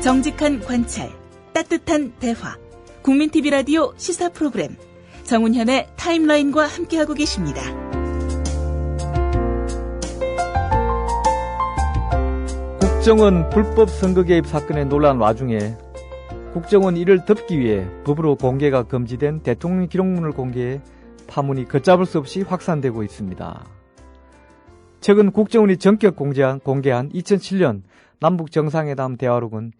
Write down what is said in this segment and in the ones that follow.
정직한 관찰, 따뜻한 대화, 국민TV 라디오 시사 프로그램 정운현의 타임라인과 함께하고 계십니다. 국정원 불법 선거 개입 사건의 논란 와중에 국정원 이를 덮기 위해 법으로 공개가 금지된 대통령 기록문을 공개해 파문이 걷잡을 수 없이 확산되고 있습니다. 최근 국정원이 전격 공개한 2007년 남북 정상회담 대화록은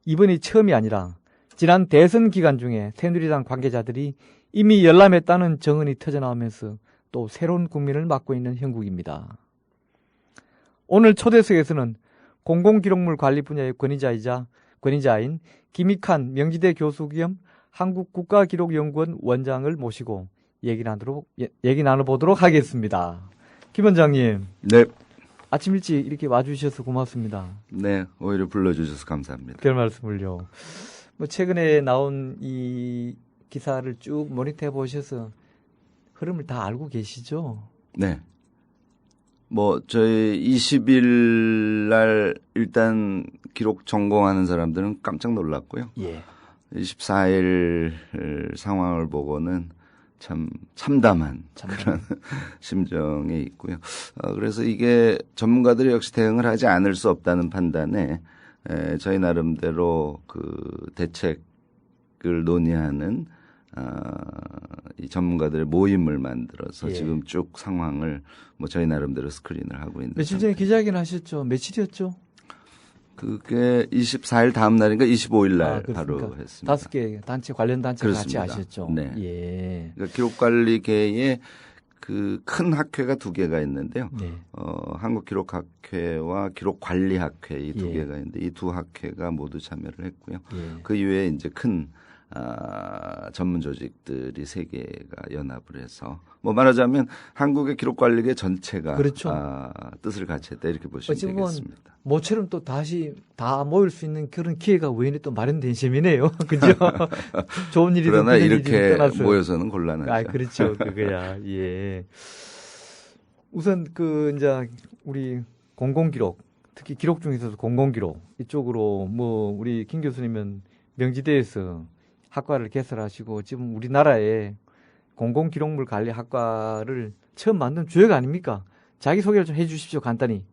이번이 처음이 아니라 지난 대선 기간 중에 새누리당 관계자들이 이미 열람했다는 정언이 터져나오면서 또 새로운 국민을 맞고 있는 형국입니다. 오늘 초대석에서는 공공기록물 관리 분야의 권위자인 김익환 명지대 교수 겸 한국국가기록연구원 원장을 모시고 얘기 나눠보도록 하겠습니다. 김 원장님. 네. 아침 일찍 이렇게 와주셔서 고맙습니다. 네, 오히려 불러주셔서 감사합니다. 별 말씀을요. 최근에 나온 이 기사를 쭉 모니터해 보셔서 흐름을 다 알고 계시죠? 네. 저희 20일 날 일단 기록 전공하는 사람들은 깜짝 놀랐고요. 예. 24일 상황을 보고는 참 참담한 그런 심정이 있고요. 그래서 이게 전문가들이 역시 대응을 하지 않을 수 없다는 판단에 저희 나름대로 그 대책을 논의하는 이 전문가들의 모임을 만들어서 지금 쭉 상황을 저희 나름대로 스크린을 하고 있는. 며칠 전에 기자회견 하셨죠? 며칠이었죠? 그게 24일 다음 날인가 25일 날 바로 했습니다. 5개 단체 관련 단체가 같이 하셨죠. 네. 예. 그러니까 기록관리계에 그 큰 학회가 2개가 있는데요. 네. 한국기록학회와 기록관리학회 이 2개가 있는데 이 2 학회가 모두 참여를 했고요. 그 이외에 이제 큰 전문 조직들이 3개가 연합을 해서 말하자면 한국의 기록관리계 전체가 그렇죠. 뜻을 같이 했다 이렇게 보시면 되겠습니다. 모처럼 또 다시 다 모일 수 있는 그런 기회가 우연히 또 마련된 셈이네요. 그죠? 좋은 일이든 그러나 이렇게 모여서는 곤란하죠. 그렇죠. 그거야. 예. 우선 이제 우리 공공기록, 특히 기록 중에서도 공공기록 이쪽으로 우리 김 교수님은 명지대에서 학과를 개설하시고 지금 우리나라에 공공기록물 관리 학과를 처음 만든 주역 아닙니까? 자기 소개를 좀 해주십시오. 간단히.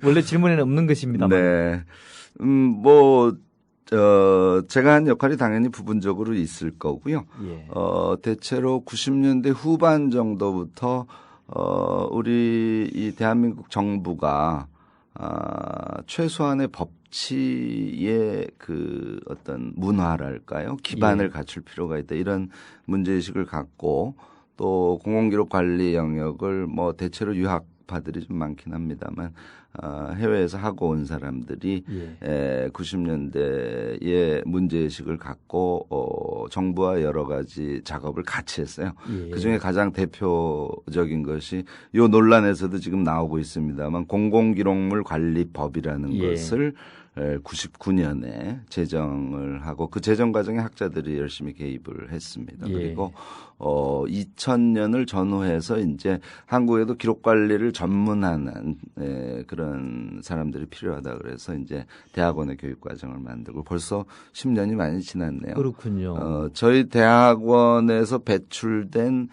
원래 질문에는 없는 것입니다만. 네. 제가 한 역할이 당연히 부분적으로 있을 거고요. 예. 대체로 90년대 후반 정도부터 우리 이 대한민국 정부가 최소한의 법치의 그 어떤 문화랄까요? 기반을 갖출 필요가 있다. 이런 문제의식을 갖고 또 공공기록 관리 영역을 대체로 유학파들이 좀 많긴 합니다만 해외에서 하고 온 사람들이 90년대에 문제의식을 갖고 정부와 여러 가지 작업을 같이 했어요. 그중에 가장 대표적인 것이 이 논란에서도 지금 나오고 있습니다만 공공기록물 관리법이라는 것을 99년에 제정을 하고 그 제정 과정에 학자들이 열심히 개입을 했습니다. 그리고 2000년을 전후해서 이제 한국에도 기록 관리를 전문하는 그런 사람들이 필요하다 그래서 이제 대학원의 교육 과정을 만들고 벌써 10년이 많이 지났네요. 그렇군요. 저희 대학원에서 배출된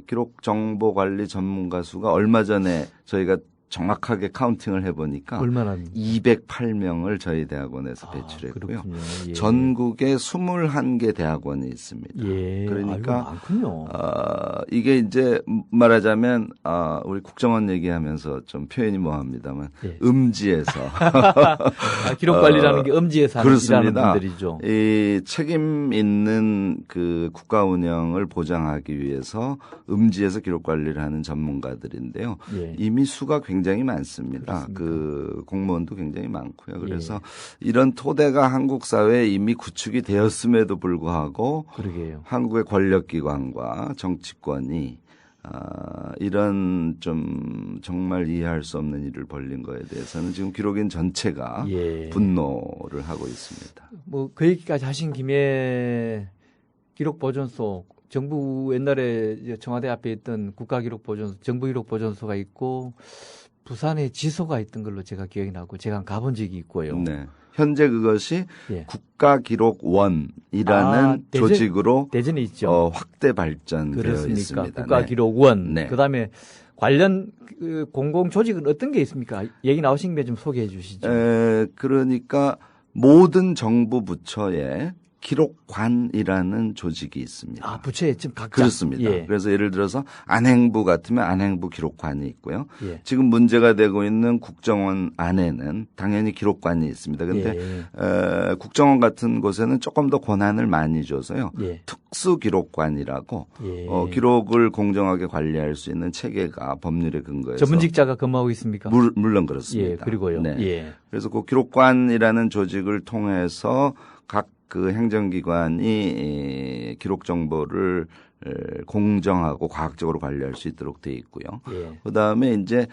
기록 정보 관리 전문가 수가 얼마 전에 저희가 정확하게 카운팅을 해보니까 얼마나 208명을 저희 대학원에서 배출했고요. 전국에 21개 대학원이 있습니다. 그러니까 많군요. 이게 이제 말하자면 우리 국정원 얘기하면서 좀 표현이 뭐합니다만 음지에서 기록 관리라는 게 음지에서 하는 그렇습니다. 분들이죠. 이 책임 있는 그 국가 운영을 보장하기 위해서 음지에서 기록 관리를 하는 전문가들인데요. 이미 수가 굉장히 많습니다. 그렇습니까? 그 공무원도 굉장히 많고요. 그래서 이런 토대가 한국 사회에 이미 구축이 되었음에도 불구하고 그러게요. 한국의 권력기관과 정치권이 이런 좀 정말 이해할 수 없는 일을 벌린 거에 대해서는 지금 기록인 전체가 분노를 하고 있습니다. 그 얘기까지 하신 김에 기록보존소, 정부 옛날에 청와대 앞에 있던 국가기록보존소, 정부기록보존소가 있고 부산에 지소가 있던 걸로 제가 기억이 나고 제가 가본 적이 있고요. 네. 현재 그것이 예. 국가기록원이라는 조직으로 대전에 있죠. 확대 발전되어 그렇습니까? 있습니다. 국가기록원. 네. 그다음에 관련 공공 조직은 어떤 게 있습니까? 얘기 나오신 김에 좀 소개해 주시죠. 그러니까 모든 정부 부처에 기록관이라는 조직이 있습니다. 아, 부처에 지금 각자. 그렇습니다. 예. 그래서 예를 들어서 안행부 같으면 안행부 기록관이 있고요. 예. 지금 문제가 되고 있는 국정원 안에는 당연히 기록관이 있습니다. 그런데 국정원 같은 곳에는 조금 더 권한을 많이 줘서요. 예. 특수기록관이라고 예. 기록을 공정하게 관리할 수 있는 체계가 법률에 근거해서 전문직자가 근무하고 있습니까? 물론 그렇습니다. 예, 그리고요. 네. 예. 그래서 그 기록관이라는 조직을 통해서 각 그 행정기관이 기록 정보를 공정하고 과학적으로 관리할 수 있도록 돼 있고요. 예. 그다음에 이제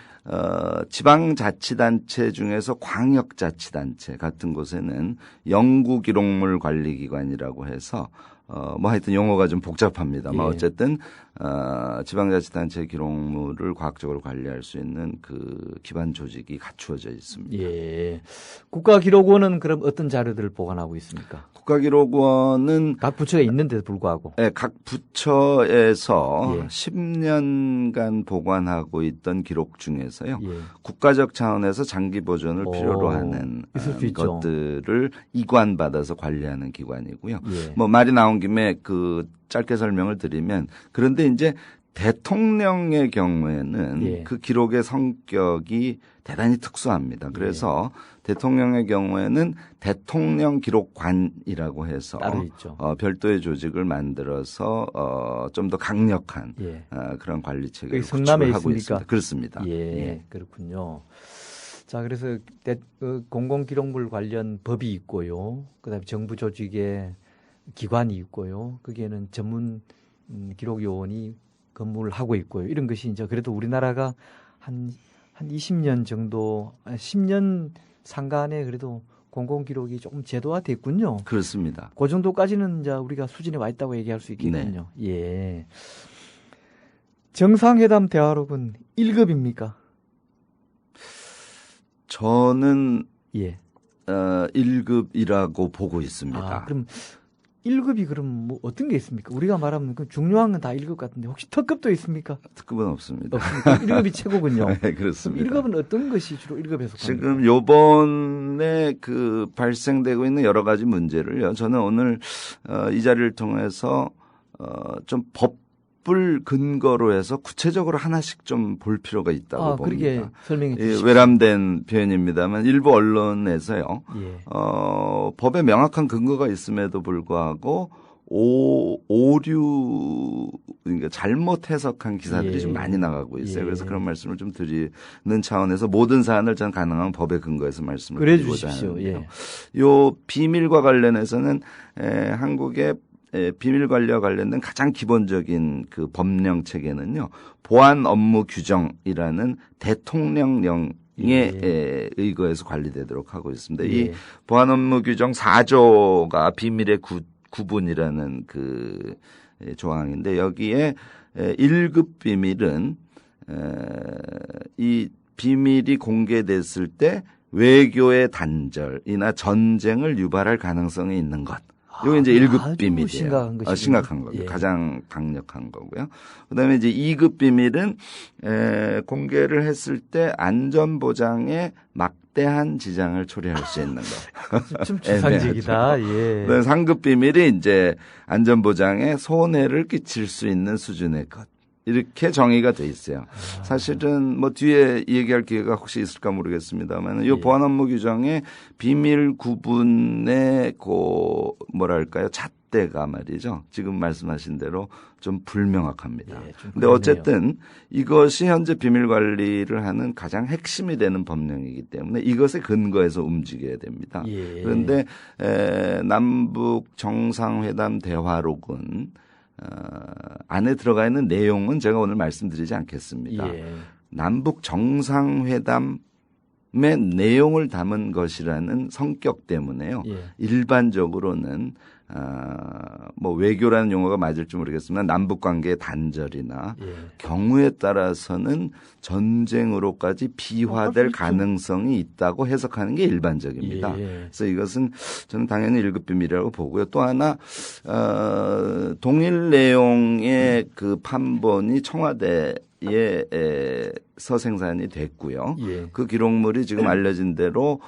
지방자치단체 중에서 광역자치단체 같은 곳에는 영구기록물관리기관이라고 해서 뭐 하여튼 용어가 좀 복잡합니다만 예. 어쨌든 지방자치단체 기록물을 과학적으로 관리할 수 있는 그 기반 조직이 갖추어져 있습니다. 예. 국가기록원은 그럼 어떤 자료들을 보관하고 있습니까? 국가기록원은 각 부처가 있는데도 불구하고. 네, 각 부처에서 예. 10년간 보관하고 있던 기록 중에서요. 예. 국가적 차원에서 장기 보존을 필요로 오, 하는 있을 수 있죠. 것들을 이관받아서 관리하는 기관이고요. 예. 뭐 말이 나온 김에 그 짧게 설명을 드리면 그런데 이제 대통령의 경우에는 예. 그 기록의 성격이 대단히 특수합니다. 그래서 대통령의 경우에는 대통령 기록관이라고 해서 따로 있죠. 별도의 조직을 만들어서 좀 더 강력한 예. 그런 관리 체계를 성남에 구축을 하고 있습니까? 있습니다. 그렇습니다. 예, 그렇군요. 자, 그래서 공공기록물 관련 법이 있고요. 그다음에 정부 조직의 기관이 있고요. 거기에는 전문 기록요원이 근무를 하고 있고요. 이런 것이 이제 그래도 우리나라가 한 20년 정도, 10년 상간에 그래도 공공기록이 조금 제도화됐군요. 그렇습니다. 그 정도까지는 이제 우리가 수준에 와 있다고 얘기할 수 있겠군요. 네. 예. 정상회담 대화록은 1급입니까? 저는 예. 1급이라고 보고 있습니다. 아, 그럼 1급이 그럼 뭐 어떤 게 있습니까? 우리가 말하면 그 중요한 건 다 1급 같은데 혹시 특급도 있습니까? 특급은 없습니다. 없습니까? 1급이 최고군요. 네, 그렇습니다. 그럼 1급은 어떤 것이 주로 1급에 속합니까? 지금 요번에 그 발생되고 있는 여러 가지 문제를요. 저는 오늘 이 자리를 통해서 좀 법을 근거로 해서 구체적으로 하나씩 좀 볼 필요가 있다고 봅니다. 그렇게 설명해 주시죠. 외람된 표현입니다만 일부 언론에서요. 예. 법에 명확한 근거가 있음에도 불구하고 오류 그러니까 잘못 해석한 기사들이 예. 좀 많이 나가고 있어요. 예. 그래서 그런 말씀을 좀 드리는 차원에서 모든 사안을 전 가능한 법에 근거해서 말씀을 그래 드리고자 주십시오. 하는데요. 예. 요 비밀과 관련해서는 한국의 비밀 관리와 관련된 가장 기본적인 그 법령 체계는요. 보안 업무 규정이라는 대통령령에 의거해서 관리되도록 하고 있습니다. 예. 이 보안 업무 규정 4조가 비밀의 구분이라는 그 조항인데 여기에 1급 비밀은 이 비밀이 공개됐을 때 외교의 단절이나 전쟁을 유발할 가능성이 있는 것. 이게 이제 1급 비밀이에요. 심각한 거고요. 예. 가장 강력한 거고요. 그다음에 이제 2급 비밀은 공개를 했을 때 안전 보장에 막대한 지장을 초래할 수 있는 거. 좀 추상적이다. 예. 3급 비밀이 이제 안전 보장에 손해를 끼칠 수 있는 수준의 것. 이렇게 정의가 돼 있어요. 사실은 뭐 뒤에 얘기할 기회가 혹시 있을까 모르겠습니다만 이 보안 업무 규정의 비밀 구분의 뭐랄까요 잣대가 말이죠. 지금 말씀하신 대로 좀 불명확합니다. 그런데 어쨌든 이것이 현재 비밀 관리를 하는 가장 핵심이 되는 법령이기 때문에 이것에 근거해서 움직여야 됩니다. 예. 그런데 남북 정상회담 대화록은 안에 들어가 있는 내용은 제가 오늘 말씀드리지 않겠습니다. 예. 남북 정상회담에 내용을 담은 것이라는 성격 때문에요. 예. 일반적으로는 뭐 외교라는 용어가 맞을지 모르겠지만 남북 관계의 단절이나 예. 경우에 따라서는 전쟁으로까지 비화될 가능성이 있다고 해석하는 게 일반적입니다. 예. 그래서 이것은 저는 당연히 1급 비밀이라고 보고요. 또 하나 동일 내용의 그 판본이 청와대에서 생산이 됐고요. 예. 그 기록물이 지금 알려진 대로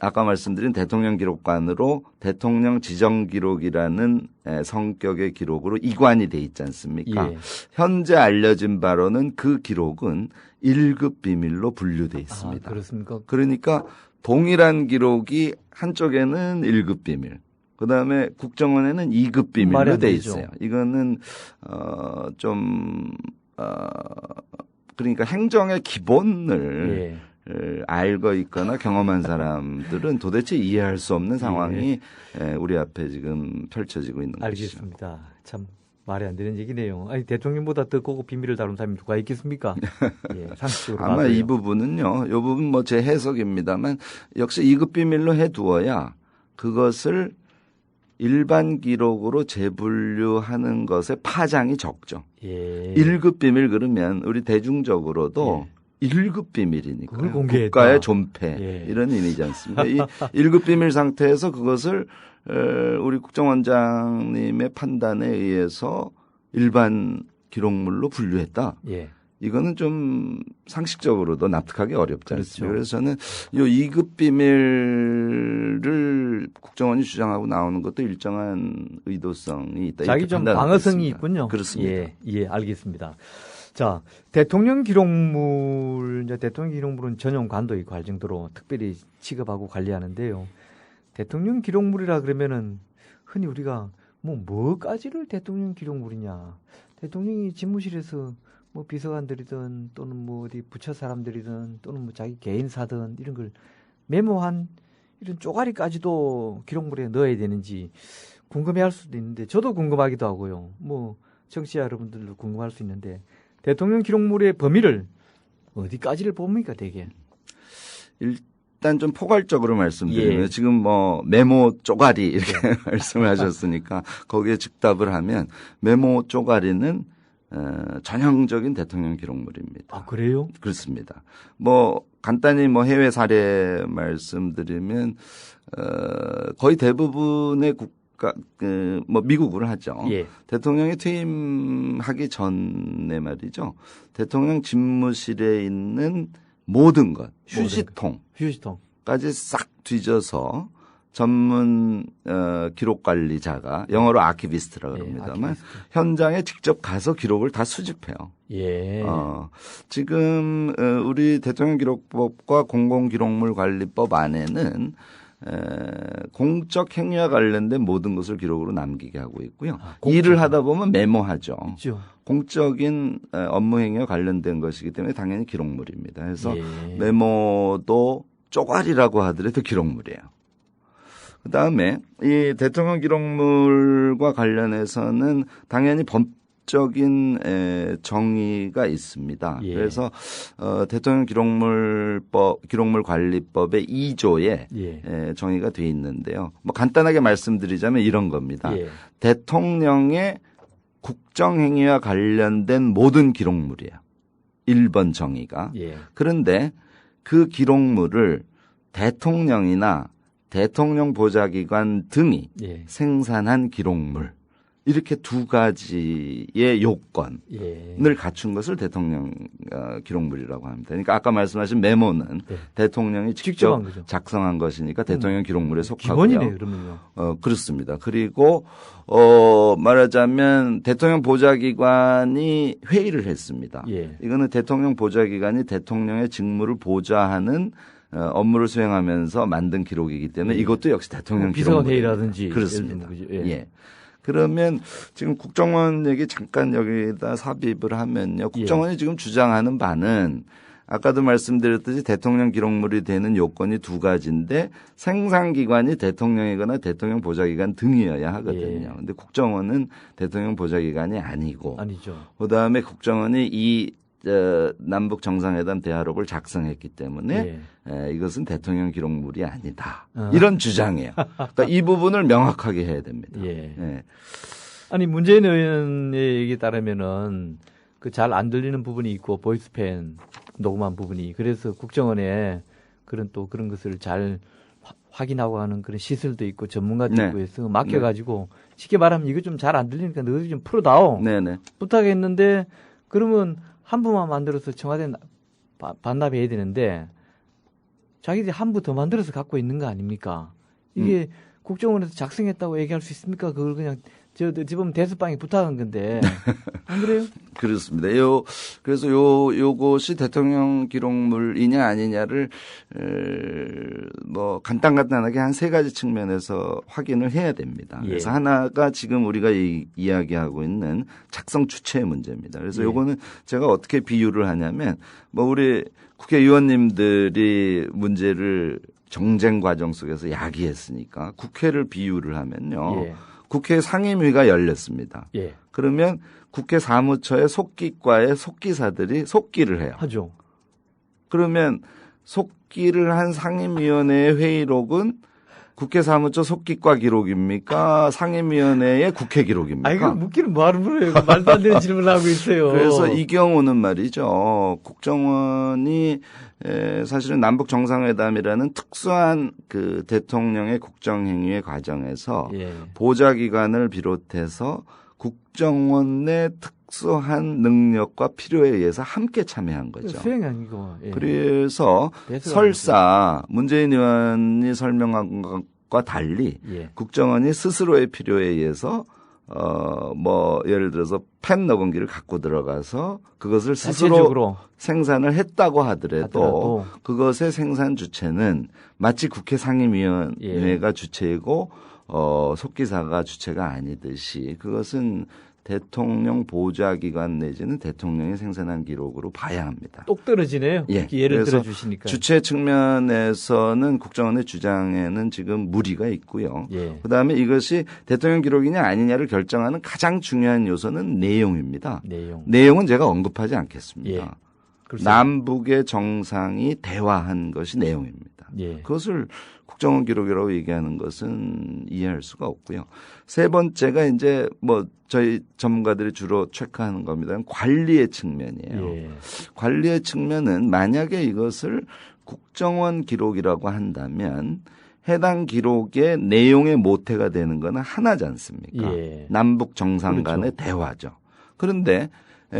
아까 말씀드린 대통령 기록관으로 대통령 지정 기록이라는 성격의 기록으로 이관이 돼 있지 않습니까? 예. 현재 알려진 바로는 그 기록은 1급 비밀로 분류돼 있습니다. 그렇습니까? 그러니까 동일한 기록이 한쪽에는 1급 비밀, 그다음에 국정원에는 2급 비밀로 돼 있어요. 이거는 그러니까 행정의 기본을 알고 있거나 경험한 사람들은 도대체 이해할 수 없는 상황이 우리 앞에 지금 펼쳐지고 있는 것이죠. 알겠습니다. 참 말이 안 되는 얘기네요. 아니 대통령보다 더 고급 비밀을 다룬 사람이 누가 있겠습니까? 예, 상식적으로 아마 봐도요. 이 부분은요. 이 부분 뭐 제 해석입니다만 역시 2급 비밀로 해두어야 그것을 일반 기록으로 재분류하는 것의 파장이 적죠. 예. 1급 비밀 그러면 우리 대중적으로도 1급 비밀이니까 그걸 공개했다. 국가의 존폐 이런 의미지 않습니까? 이 1급 비밀 상태에서 그것을 우리 국정원장님의 판단에 의해서 일반 기록물로 분류했다. 예. 이거는 좀 상식적으로도 납득하기 어렵지 않습니까? 그렇죠. 그래서 저는 이 2급 비밀을 국정원이 주장하고 나오는 것도 일정한 의도성이 있다. 자기 좀 방어성이 있군요. 그렇습니다. 예, 알겠습니다. 자, 대통령 기록물은 전용 관도 있고 할 정도로 특별히 취급하고 관리하는데요. 대통령 기록물이라 그러면은 흔히 우리가 뭐까지를 대통령 기록물이냐. 대통령이 집무실에서 뭐 비서관들이든 또는 뭐 어디 부처 사람들이든 또는 뭐 자기 개인사든 이런 걸 메모한 이런 쪼가리까지도 기록물에 넣어야 되는지 궁금해할 수도 있는데 저도 궁금하기도 하고요. 뭐 청취자 여러분들도 궁금할 수 있는데 대통령 기록물의 범위를 어디까지를 봅니까, 대개? 일단 좀 포괄적으로 말씀드리면 지금 뭐 메모 쪼가리 이렇게 말씀을 하셨으니까 거기에 즉답을 하면 메모 쪼가리는 전형적인 대통령 기록물입니다. 아, 그래요? 그렇습니다. 뭐 간단히 뭐 해외 사례 말씀드리면 거의 대부분의 국가 뭐 미국을 하죠. 예. 대통령이 퇴임하기 전에 말이죠. 대통령 집무실에 있는 모든 것, 휴지통까지 싹 뒤져서 전문 기록관리자가 영어로 아키비스트라고 합니다만 현장에 직접 가서 기록을 다 수집해요. 예. 지금 우리 대통령 기록법과 공공기록물 관리법 안에는 공적 행위와 관련된 모든 것을 기록으로 남기게 하고 있고요. 일을 하다 보면 메모하죠. 있죠. 공적인 업무 행위와 관련된 것이기 때문에 당연히 기록물입니다. 그래서 메모도 쪼가리라고 하더라도 기록물이에요. 그다음에 이 대통령 기록물과 관련해서는 당연히 법적인 정의가 있습니다. 그래서 대통령 기록물 관리법의 2조에 정의가 돼 있는데요. 뭐 간단하게 말씀드리자면 이런 겁니다. 대통령의 국정행위와 관련된 모든 기록물이에요. 1번 정의가. 그런데 그 기록물을 대통령이나 대통령 보좌기관 등이 생산한 기록물 이렇게 두 가지의 요건을 갖춘 것을 대통령 기록물이라고 합니다. 그러니까 아까 말씀하신 메모는 대통령이 직접 작성한 것이니까 대통령 기록물에 속하고요. 기본이네요, 그러면요. 그렇습니다. 그리고 말하자면 대통령 보좌기관이 회의를 했습니다. 이거는 대통령 보좌기관이 대통령의 직무를 보좌하는 업무를 수행하면서 만든 기록이기 때문에 이것도 역시 대통령 비서관 회의라든지 그렇습니다. 그러면 지금 국정원 얘기 잠깐 여기다 삽입을 하면요. 국정원이 지금 주장하는 바는 아까도 말씀드렸듯이 대통령 기록물이 되는 요건이 두 가지인데 생산기관이 대통령이거나 대통령 보좌기관 등이어야 하거든요. 근데 국정원은 대통령 보좌기관이 아니고 아니죠. 그다음에 국정원이 이 남북 정상회담 대화록을 작성했기 때문에 이것은 대통령 기록물이 아니다. 이런 주장이에요. 그러니까 이 부분을 명확하게 해야 됩니다. 예. 아니 문재인 의원의 얘기에 따르면은 그 잘 안 들리는 부분이 있고 보이스팬 녹음한 부분이 그래서 국정원에 그런 것을 잘 확인하고 하는 그런 시설도 있고 전문가도 있고 해서 맡겨가지고 쉽게 말하면 이거 좀 잘 안 들리니까 너희들 좀 풀어다오. 부탁했는데 그러면 한부만 만들어서 청와대에 반납해야 되는데 자기들이 한부 더 만들어서 갖고 있는 거 아닙니까? 이게 국정원에서 작성했다고 얘기할 수 있습니까? 그걸 그냥 지금 대수방이 부탁한 건데 안 그래요? 그렇습니다. 그래서 요것이 대통령 기록물이냐 아니냐를 뭐 간단하게 한 세 가지 측면에서 확인을 해야 됩니다. 그래서 하나가 지금 우리가 이야기하고 있는 작성 주체의 문제입니다. 그래서 요거는 제가 어떻게 비유를 하냐면 뭐 우리 국회의원님들이 문제를 정쟁 과정 속에서 야기했으니까 국회를 비유를 하면요. 국회 상임위가 열렸습니다. 그러면 국회 사무처의 속기과의 속기사들이 속기를 해요. 하죠. 그러면 속기를 한 상임위원회의 회의록은 국회 사무처 속기과 기록입니까? 상임위원회의 국회 기록입니까? 이거 묻기는 뭐하는 거예요? 말도 안 되는 질문을 하고 있어요. 그래서 이 경우는 말이죠. 국정원이 사실은 남북 정상회담이라는 특수한 그 대통령의 국정행위의 과정에서 보좌기관을 비롯해서 국정원 내 특수한 능력과 필요에 의해서 함께 참여한 거죠. 수행이 아니고. 그래서 설사 문재인 의원이 설명한 것과 달리 국정원이 스스로의 필요에 의해서 뭐 예를 들어서 펜 녹음기를 갖고 들어가서 그것을 스스로 자체적으로 생산을 했다고 하더라도 그것의 생산 주체는 마치 국회 상임위원회가 주체이고 속기사가 주체가 아니듯이 그것은 대통령 보좌기관 내지는 대통령이 생산한 기록으로 봐야 합니다. 똑 떨어지네요. 예를 들어주시니까. 주체 측면에서는 국정원의 주장에는 지금 무리가 있고요. 그다음에 이것이 대통령 기록이냐 아니냐를 결정하는 가장 중요한 요소는 내용입니다. 내용은 제가 언급하지 않겠습니다. 남북의 정상이 대화한 것이 내용입니다. 그것을 국정원 기록이라고 얘기하는 것은 이해할 수가 없고요. 세 번째가 이제 뭐 저희 전문가들이 주로 체크하는 겁니다. 관리의 측면이에요. 관리의 측면은 만약에 이것을 국정원 기록이라고 한다면 해당 기록의 내용의 모태가 되는 것은 하나지 않습니까? 남북 정상 간의 대화죠. 그런데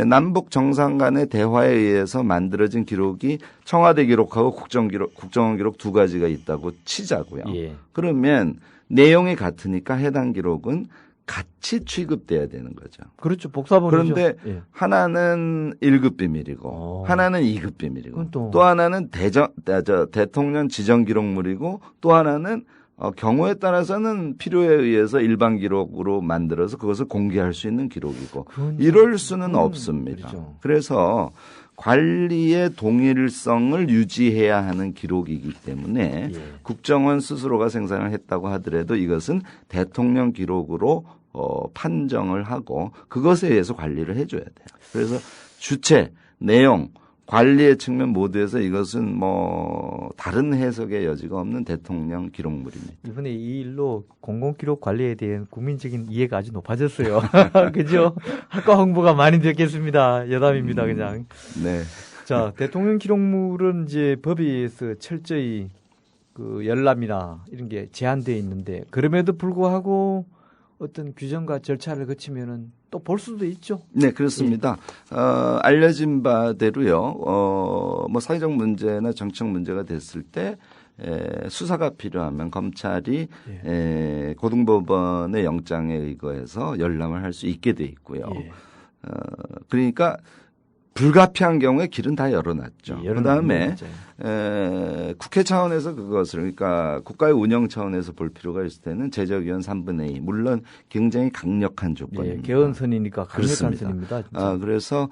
남북 정상 간의 대화에 의해서 만들어진 기록이 청와대 기록하고 국정원 기록 두 가지가 있다고 치자고요. 그러면 내용이 같으니까 해당 기록은 같이 취급돼야 되는 거죠. 그렇죠. 복사본이죠. 그런데 하나는 1급 비밀이고 하나는 2급 비밀이고 또 하나는 대통령 지정 기록물이고 또 하나는 경우에 따라서는 필요에 의해서 일반 기록으로 만들어서 그것을 공개할 수 있는 기록이고 이럴 수는 없습니다. 그렇죠. 그래서 관리의 동일성을 유지해야 하는 기록이기 때문에 국정원 스스로가 생산을 했다고 하더라도 이것은 대통령 기록으로 판정을 하고 그것에 의해서 관리를 해줘야 돼요. 그래서 주체, 내용, 관리의 측면 모두에서 이것은 뭐 다른 해석의 여지가 없는 대통령 기록물입니다. 이번에 이 일로 공공기록 관리에 대한 국민적인 이해가 아주 높아졌어요. 그죠? 학과 홍보가 많이 됐겠습니다. 여담입니다, 그냥. 자, 대통령 기록물은 이제 법에 의해서 철저히 그 열람이나 이런 게 제한되어 있는데 그럼에도 불구하고 어떤 규정과 절차를 거치면은 또 볼 수도 있죠. 네, 그렇습니다. 알려진 바대로요. 뭐 사회적 문제나 정책 문제가 됐을 때 수사가 필요하면 검찰이 고등법원의 영장에 의거해서 열람을 할 수 있게 돼 있고요. 그러니까 불가피한 경우에 길은 다 열어놨죠. 그다음에 국회 차원에서 그것을 그러니까 국가의 운영 차원에서 볼 필요가 있을 때는 제적의원 3분의 2 물론 굉장히 강력한 조건입니다. 개헌선이니까 강력한 선입니다. 그래서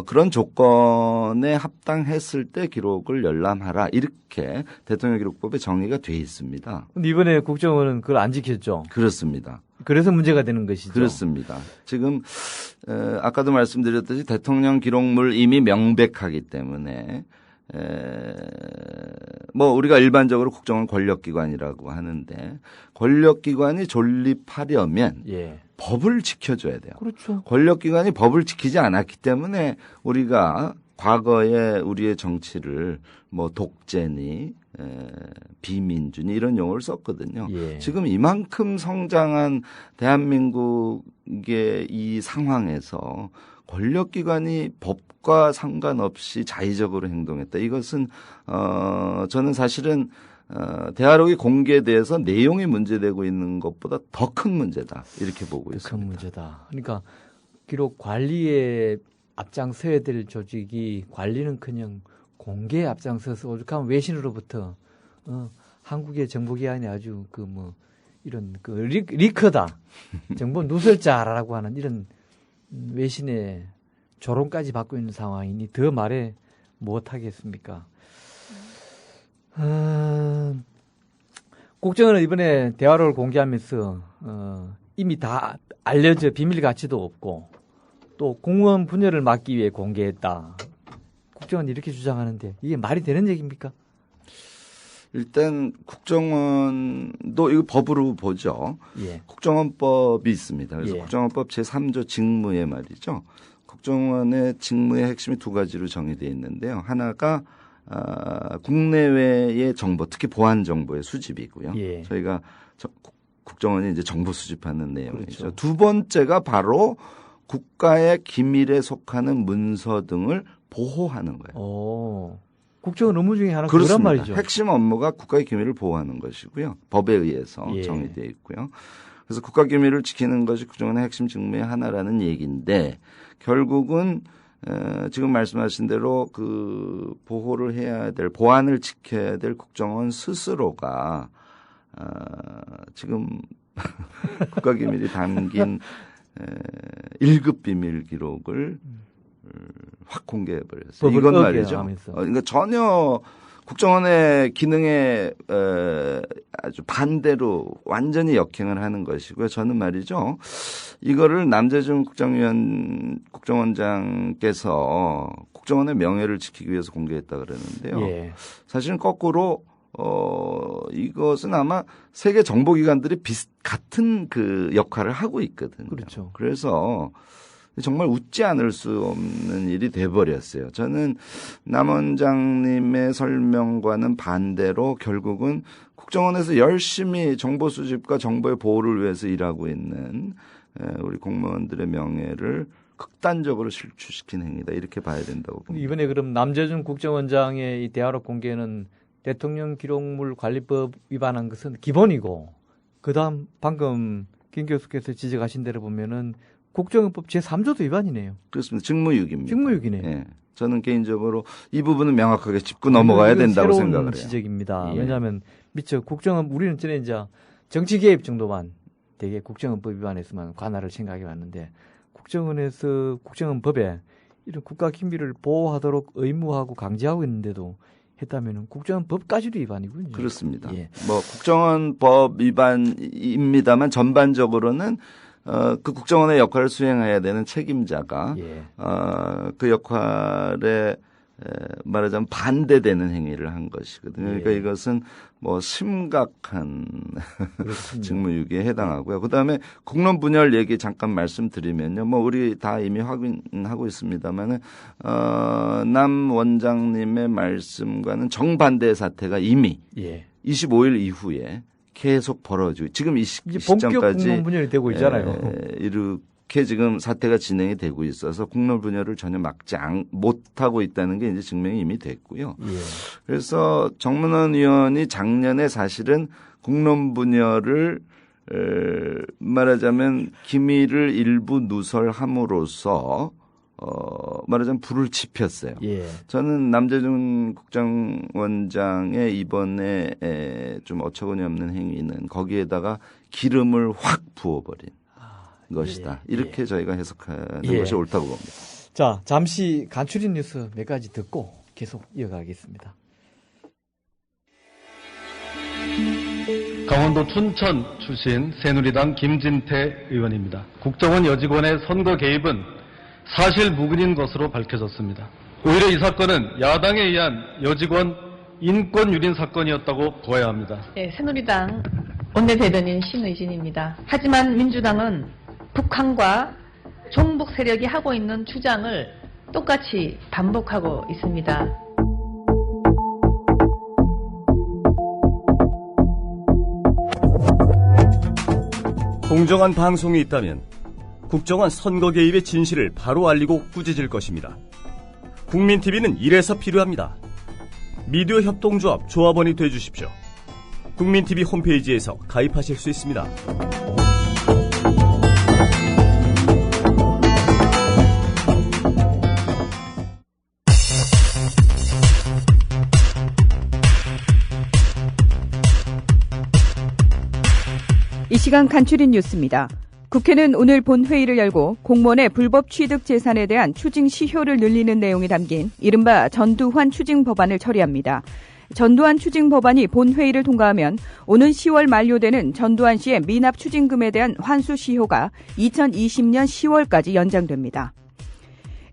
그런 조건에 합당했을 때 기록을 열람하라 이렇게 대통령 기록법에 정의가 돼 있습니다. 근데 이번에 국정원은 그걸 안 지켰죠. 그렇습니다. 그래서 문제가 되는 것이죠. 그렇습니다. 지금 아까도 말씀드렸듯이 대통령 기록물 이미 명백하기 때문에 뭐 우리가 일반적으로 국정원 권력기관이라고 하는데 권력기관이 존립하려면 예. 법을 지켜줘야 돼요. 그렇죠. 권력기관이 법을 지키지 않았기 때문에 우리가 과거에 우리의 정치를 뭐 독재니 비민주니 이런 용어를 썼거든요. 예. 지금 이만큼 성장한 대한민국의 이 상황에서 권력기관이 법과 상관없이 자의적으로 행동했다. 이것은 저는 사실은 대화록이 공개돼서 내용이 문제되고 있는 것보다 더 큰 문제다. 이렇게 보고 있습니다. 큰 문제다. 그러니까 비록 관리에 앞장서야 될 조직이 관리는커녕 공개에 앞장서서 오죽하면 외신으로부터 한국의 정보기관이 아주 이런 리커다. 정보 누설자라고 하는 이런 외신의 조롱까지 받고 있는 상황이니 더 말해 못하겠습니까? 국정원은 이번에 대화록을 공개하면서 이미 다 알려져 비밀 가치도 없고 또 공무원 분열을 막기 위해 공개했다. 국정원이 이렇게 주장하는데 이게 말이 되는 얘기입니까? 일단 국정원도 이거 법으로 보죠. 예. 국정원법이 있습니다. 그래서 예. 국정원법 제3조 직무에 말이죠. 국정원의 직무의 핵심이 두 가지로 정의되어 있는데요. 하나가 국내외의 정보, 특히 보안 정보의 수집이고요. 예. 저희가 국정원이 이제 정보 수집하는 내용이죠. 그렇죠. 두 번째가 바로 국가의 기밀에 속하는 문서 등을 보호하는 거예요. 국정원 업무 중에 하나가 그런 말이죠. 핵심 업무가 국가의 기밀을 보호하는 것이고요. 법에 의해서 예. 정의되어 있고요. 그래서 국가 기밀을 지키는 것이 국정원의 핵심 직무의 하나라는 얘기인데 결국은 지금 말씀하신 대로 그 보호를 해야 될 보안을 지켜야 될 국정원 스스로가 지금 국가 기밀이 담긴 1급 비밀 기록을 확 공개해버렸어요. 이건 말이죠. 그러니까 전혀 국정원의 기능에 아주 반대로 완전히 역행을 하는 것이고요. 저는 말이죠. 이거를 남재준 국정원장께서 국정원의 명예를 지키기 위해서 공개했다 그러는데요. 예. 사실은 거꾸로 이것은 아마 세계 정보기관들이 같은 그 역할을 하고 있거든요. 그렇죠. 그래서 정말 웃지 않을 수 없는 일이 돼버렸어요. 저는 남 원장님의 설명과는 반대로 결국은 국정원에서 열심히 정보 수집과 정보의 보호를 위해서 일하고 있는 우리 공무원들의 명예를 극단적으로 실추시킨 행위다. 이렇게 봐야 된다고 봅니다. 이번에 그럼 남재준 국정원장의 이 대화록 공개는 대통령 기록물 관리법 위반한 것은 기본이고 그다음 방금 김 교수께서 지적하신 대로 보면은 국정원법 제3조도 위반이네요. 그렇습니다. 직무유기입니다. 직무유기네. 예. 저는 개인적으로 이 부분은 명확하게 짚고 넘어가야 된다고 생각을 해요. 지적입니다. 예. 왜냐하면 미처 국정원 우리는 전에 이제 정치 개입 정도만 되게 국정원법 위반에서만 관할을 생각해 왔는데 국정원에서 국정원법에 이런 국가 기밀을 보호하도록 의무하고 강제하고 있는데도 했다면은 국정원법까지도 위반이군요. 그렇습니다. 예. 뭐 국정원법 위반입니다만 전반적으로는 그 국정원의 역할을 수행해야 되는 책임자가 예. 그 역할에 말하자면 반대되는 행위를 한 것이거든요. 그러니까 예. 이것은 뭐 심각한 직무유기에 해당하고요. 그다음에 국론 분열 얘기 잠깐 말씀드리면요. 뭐 우리 다 이미 확인하고 있습니다만은 남 원장님의 말씀과는 정반대의 사태가 이미 예. 25일 이후에 계속 벌어지고 지금 이 시점까지 본격 국론 분열이 되고 있잖아요. 이렇게 지금 사태가 진행이 되고 있어서 국론 분열을 전혀 막지 못하고 있다는 게 이제 증명이 이미 됐고요. 예. 그래서 정문원 의원이 작년에 사실은 국론 분열을 말하자면 기밀을 일부 누설함으로써 말하자면 불을 지폈어요. 예. 저는 남재준 국정원장의 이번에 좀 어처구니 없는 행위는 거기에다가 기름을 확 부어버린 것이다. 예. 이렇게 예. 저희가 해석하는 예. 것이 옳다고 봅니다. 자, 잠시 간추린 뉴스 몇 가지 듣고 계속 이어가겠습니다. 강원도 춘천 출신 새누리당 김진태 의원입니다. 국정원 여직원의 선거 개입은 사실 무근인 것으로 밝혀졌습니다. 오히려 이 사건은 야당에 의한 여직원 인권 유린 사건이었다고 보아야 합니다. 네, 새누리당 원내대변인 신의진입니다. 하지만 민주당은 북한과 종북 세력이 하고 있는 주장을 똑같이 반복하고 있습니다. 공정한 방송이 있다면 국정원 선거 개입의 진실을 바로 알리고 꾸짖을 것입니다. 국민TV는 이래서 필요합니다. 미디어 협동조합 조합원이 되어주십시오. 국민TV 홈페이지에서 가입하실 수 있습니다. 이 시간 간추린 뉴스입니다. 국회는 오늘 본회의를 열고 공무원의 불법 취득 재산에 대한 추징 시효를 늘리는 내용이 담긴 이른바 전두환 추징 법안을 처리합니다. 전두환 추징 법안이 본회의를 통과하면 오는 10월 만료되는 전두환 씨의 미납 추징금에 대한 환수 시효가 2020년 10월까지 연장됩니다.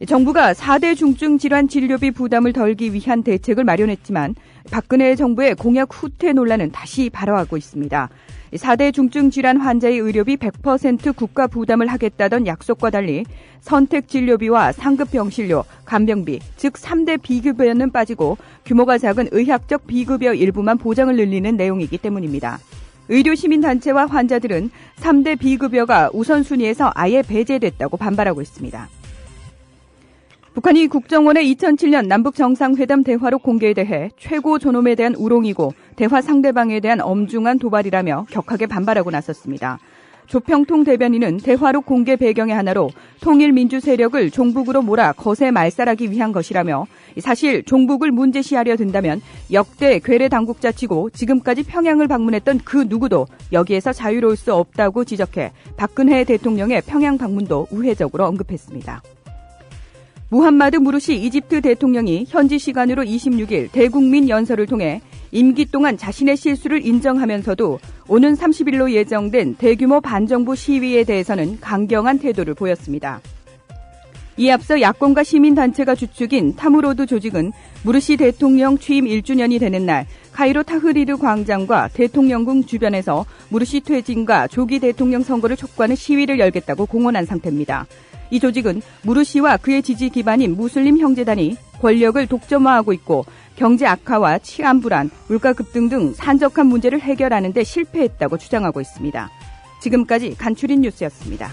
정부가 4대 중증 질환 진료비 부담을 덜기 위한 대책을 마련했지만 박근혜 정부의 공약 후퇴 논란은 다시 발화하고 있습니다. 4대 중증 질환 환자의 의료비 100% 국가 부담을 하겠다던 약속과 달리 선택 진료비와 상급 병실료, 간병비, 즉 3대 비급여는 빠지고 규모가 작은 의학적 비급여 일부만 보장을 늘리는 내용이기 때문입니다. 의료시민단체와 환자들은 3대 비급여가 우선순위에서 아예 배제됐다고 반발하고 있습니다. 북한이 국정원의 2007년 남북정상회담 대화록 공개에 대해 최고 존엄에 대한 우롱이고 대화 상대방에 대한 엄중한 도발이라며 격하게 반발하고 나섰습니다. 조평통 대변인은 대화록 공개 배경의 하나로 통일민주 세력을 종북으로 몰아 거세 말살하기 위한 것이라며 사실 종북을 문제시하려 든다면 역대 괴뢰 당국자치고 지금까지 평양을 방문했던 그 누구도 여기에서 자유로울 수 없다고 지적해 박근혜 대통령의 평양 방문도 우회적으로 언급했습니다. 무함마드 무르시 이집트 대통령이 현지 시간으로 26일 대국민 연설을 통해 임기 동안 자신의 실수를 인정하면서도 오는 30일로 예정된 대규모 반정부 시위에 대해서는 강경한 태도를 보였습니다. 이에 앞서 야권과 시민단체가 주축인 타무로드 조직은 무르시 대통령 취임 1주년이 되는 날 카이로 타흐리르 광장과 대통령궁 주변에서 무르시 퇴진과 조기 대통령 선거를 촉구하는 시위를 열겠다고 공언한 상태입니다. 이 조직은 무르시와 그의 지지 기반인 무슬림 형제단이 권력을 독점화하고 있고 경제 악화와 치안 불안, 물가 급등 등 산적한 문제를 해결하는 데 실패했다고 주장하고 있습니다. 지금까지 간추린 뉴스였습니다.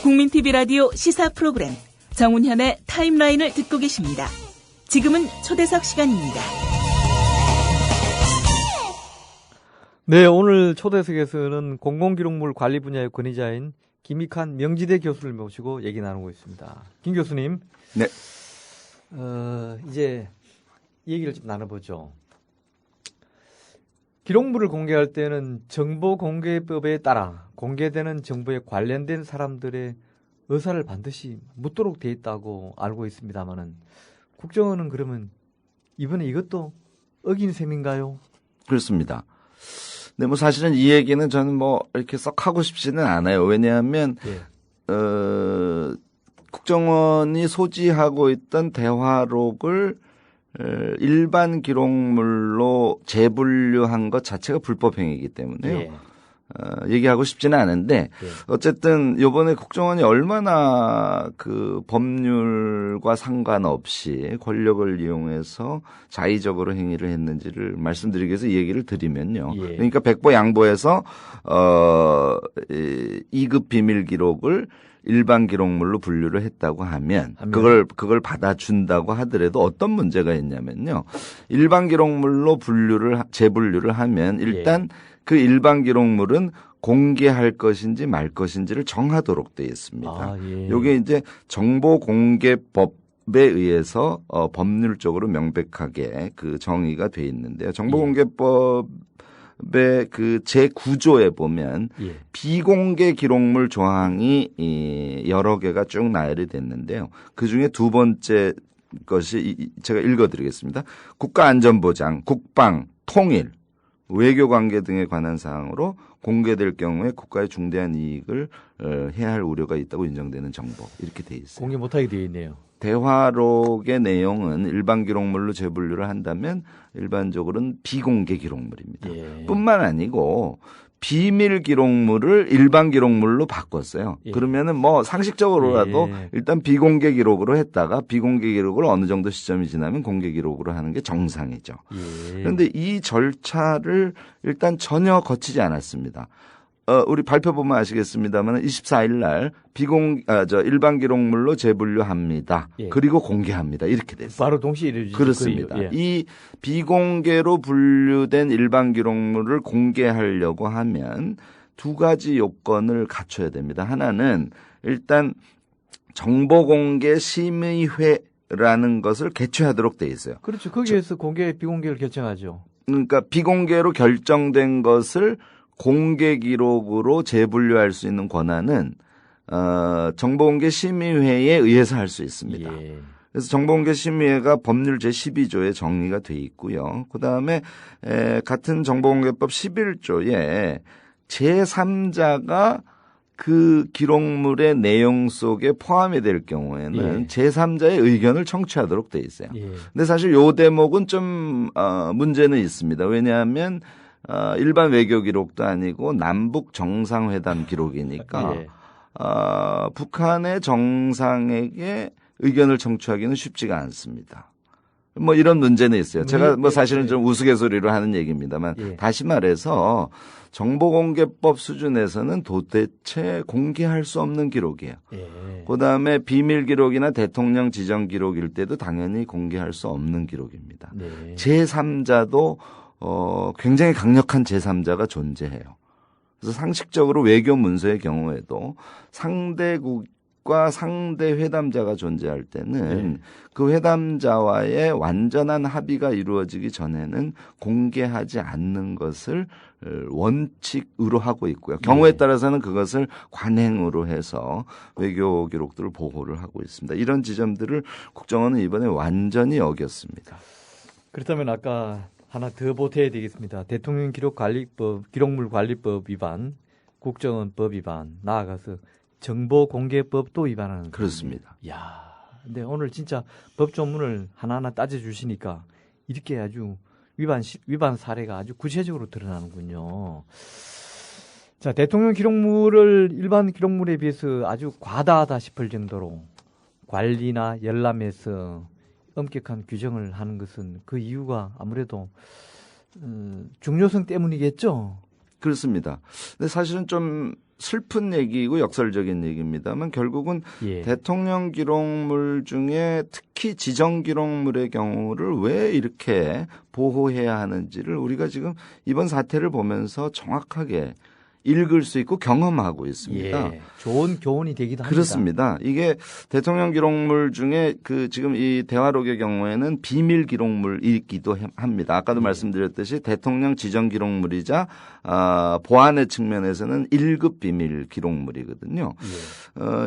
국민TV 라디오 시사 프로그램 정운현의 타임라인을 듣고 계십니다. 지금은 초대석 시간입니다. 네, 오늘 초대석에서는 공공기록물 관리 분야의 권위자인 김익환 명지대 교수를 모시고 얘기 나누고 있습니다. 김 교수님. 네. 이제 얘기를 좀 나눠보죠. 기록물을 공개할 때는 정보공개법에 따라 공개되는 정보에 관련된 사람들의 의사를 반드시 묻도록 돼 있다고 알고 있습니다만은 국정원은 그러면 이번에 이것도 어긴 셈인가요? 그렇습니다. 네, 뭐 사실은 이 얘기는 저는 뭐 이렇게 썩 하고 싶지는 않아요. 왜냐하면 국정원이 소지하고 있던 대화록을 일반 기록물로 재분류한 것 자체가 불법 행위이기 때문에요. 얘기하고 싶지는 않은데 어쨌든 이번에 국정원이 얼마나 그 법률과 상관없이 권력을 이용해서 자의적으로 행위를 했는지를 말씀드리기 위해서 이 얘기를 드리면요. 그러니까 백보 양보해서 2급 비밀 기록을 일반 기록물로 분류를 했다고 하면 그걸 받아준다고 하더라도 어떤 문제가 있냐면요. 일반 기록물로 재분류를 하면 일단 그 일반 기록물은 공개할 것인지 말 것인지를 정하도록 되어 있습니다. 이게 이제 정보공개법에 의해서 법률적으로 명백하게 그 정의가 돼 있는데요. 정보공개법 그 제9조에 보면 예. 비공개 기록물 조항이 여러 개가 쭉 나열이 됐는데요. 그중에 두 번째 것이 제가 읽어드리겠습니다. 국가안전보장, 국방, 통일, 외교관계 등에 관한 사항으로 공개될 경우에 국가의 중대한 이익을 해할 우려가 있다고 인정되는 정보 이렇게 돼 있어요. 공개 못하게 되어 있네요. 대화록의 내용은 일반 기록물로 재분류를 한다면 일반적으로는 비공개 기록물입니다. 예. 뿐만 아니고 비밀 기록물을 일반 기록물로 바꿨어요. 예. 그러면은 뭐 상식적으로라도 예. 일단 비공개 기록으로 했다가 비공개 기록을 어느 정도 시점이 지나면 공개 기록으로 하는 게 정상이죠. 예. 그런데 이 절차를 일단 전혀 거치지 않았습니다. 우리 발표 보면 아시겠습니다만 24일 날 일반 기록물로 재분류합니다. 예. 그리고 공개합니다. 이렇게 됐어요. 바로 동시에 이루어지죠. 그렇습니다. 예. 이 비공개로 분류된 일반 기록물을 공개하려고 하면 두 가지 요건을 갖춰야 됩니다. 하나는 일단 정보공개 심의회라는 것을 개최하도록 돼 있어요. 그렇죠. 거기에서 공개, 비공개를 결정하죠. 그러니까 비공개로 결정된 것을 공개 기록으로 재분류할 수 있는 권한은 정보공개 심의회에 의해서 할 수 있습니다. 예. 그래서 정보공개 심의회가 법률 제12조에 정리가 돼 있고요. 그다음에 같은 정보공개법 11조에 제3자가 그 기록물의 내용 속에 포함이 될 경우에는 예. 제3자의 의견을 청취하도록 돼 있어요. 예. 근데 사실 요 대목은 좀 문제는 있습니다. 왜냐하면 일반 외교 기록도 아니고 남북 정상회담 기록이니까 예. 북한의 정상에게 의견을 청취하기는 쉽지가 않습니다. 뭐 이런 문제는 있어요. 제가 뭐 사실은 좀 우스갯소리로 하는 얘기입니다만 예. 다시 말해서 정보공개법 수준에서는 도대체 공개할 수 없는 기록이에요. 예. 그다음에 비밀 기록이나 대통령 지정 기록일 때도 당연히 공개할 수 없는 기록입니다. 네. 제3자도 굉장히 강력한 제3자가 존재해요. 그래서 상식적으로 외교 문서의 경우에도 상대국과 상대 회담자가 존재할 때는 그 회담자와의 완전한 합의가 이루어지기 전에는 공개하지 않는 것을 원칙으로 하고 있고요. 경우에 따라서는 그것을 관행으로 해서 외교 기록들을 보호를 하고 있습니다. 이런 지점들을 국정원은 이번에 완전히 어겼습니다. 그렇다면 아까 하나 더 보태야 되겠습니다. 대통령 기록관리법, 기록물 관리법 위반, 국정원법 위반, 나아가서 정보공개법도 위반하는 그렇습니다. 거예요. 이야, 근데 오늘 진짜 법조문을 하나하나 따져주시니까 이렇게 아주 위반 사례가 아주 구체적으로 드러나는군요. 자, 대통령 기록물을 일반 기록물에 비해서 아주 과다하다 싶을 정도로 관리나 열람에서 엄격한 규정을 하는 것은 그 이유가 아무래도 중요성 때문이겠죠. 그렇습니다. 근데 사실은 좀 슬픈 얘기이고 역설적인 얘기입니다만 결국은 예. 대통령 기록물 중에 특히 지정 기록물의 경우를 왜 이렇게 보호해야 하는지를 우리가 지금 이번 사태를 보면서 정확하게 읽을 수 있고 경험하고 있습니다. 예, 좋은 교훈이 되기도 합니다. 그렇습니다. 이게 대통령 기록물 중에 지금 이 대화록의 경우에는 비밀 기록물이기도 합니다. 아까도 말씀드렸듯이 대통령 지정 기록물이자 보안의 측면에서는 1급 비밀 기록물이거든요.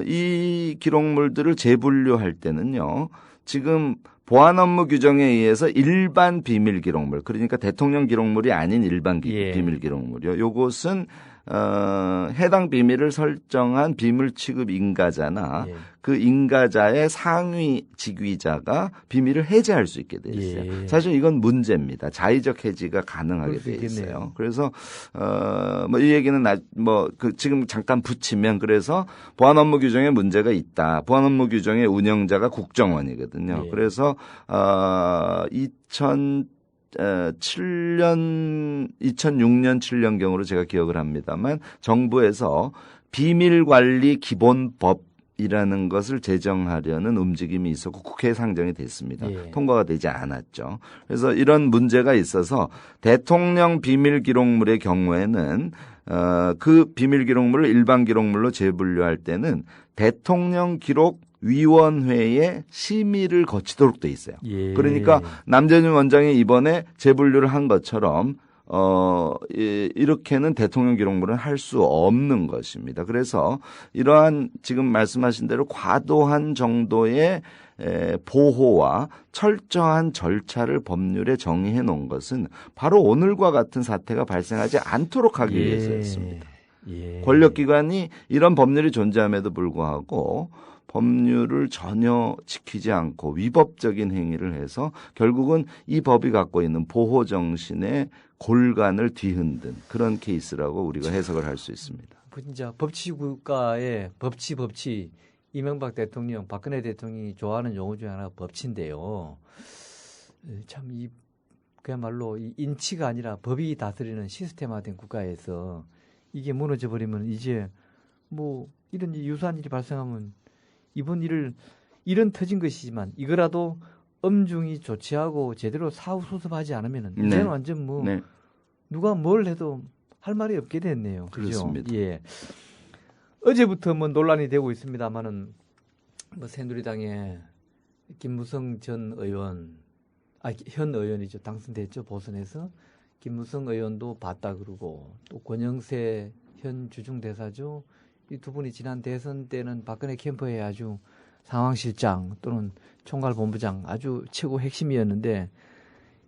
이 기록물들을 재분류할 때는요. 지금 보안 업무 규정에 의해서 일반 비밀 기록물, 그러니까 대통령 기록물이 아닌 일반 비밀 기록물이요. 요것은 해당 비밀을 설정한 비밀 취급 인가자나 그 인가자의 상위 직위자가 비밀을 해제할 수 있게 돼 있어요. 사실 이건 문제입니다. 자의적 해지가 가능하게 돼 있어요. 그래서 뭐 이 얘기는 지금 잠깐 붙이면 그래서 보안 업무 규정에 문제가 있다. 보안 업무 규정의 운영자가 국정원이거든요. 그래서 2006년, 7년 경으로 제가 기억을 합니다만 정부에서 비밀관리기본법이라는 것을 제정하려는 움직임이 있었고 국회에 상정이 됐습니다. 통과가 되지 않았죠. 그래서 이런 문제가 있어서 대통령 비밀기록물의 경우에는 그 비밀기록물을 일반 기록물로 재분류할 때는 대통령 기록 위원회의 심의를 거치도록 돼 있어요. 그러니까 남재준 원장이 이번에 재분류를 한 것처럼 이렇게는 대통령 기록물은 할 수 없는 것입니다. 그래서 이러한 지금 말씀하신 대로 과도한 정도의 보호와 철저한 절차를 법률에 정의해 놓은 것은 바로 오늘과 같은 사태가 발생하지 않도록 하기 위해서였습니다. 권력기관이 이런 법률이 존재함에도 불구하고 법률을 전혀 지키지 않고 위법적인 행위를 해서 결국은 이 법이 갖고 있는 보호 정신의 골간을 뒤흔든 그런 케이스라고 우리가 해석을 할 수 있습니다. 진짜 법치국가의 법치 이명박 대통령, 박근혜 대통령이 좋아하는 용어 중에 하나가 법치인데요. 참 그야말로 이 인치가 아니라 법이 다스리는 시스템화된 국가에서 이게 무너져 버리면 이제 뭐 이런 유사한 일이 발생하면 이번 일은 터진 것이지만 이거라도 엄중히 조치하고 제대로 사후 수습하지 않으면은 이제는 완전 누가 뭘 해도 할 말이 없게 됐네요. 그렇습니다. 예. 어제부터 논란이 되고 있습니다만은 새누리당의 김무성 전 의원, 현 의원이죠. 당선됐죠. 보선에서 김무성 의원도 봤다 그러고 또 권영세 현 주중대사죠. 이 두 분이 지난 대선 때는 박근혜 캠프의 아주 상황실장 또는 총괄본부장 아주 최고 핵심이었는데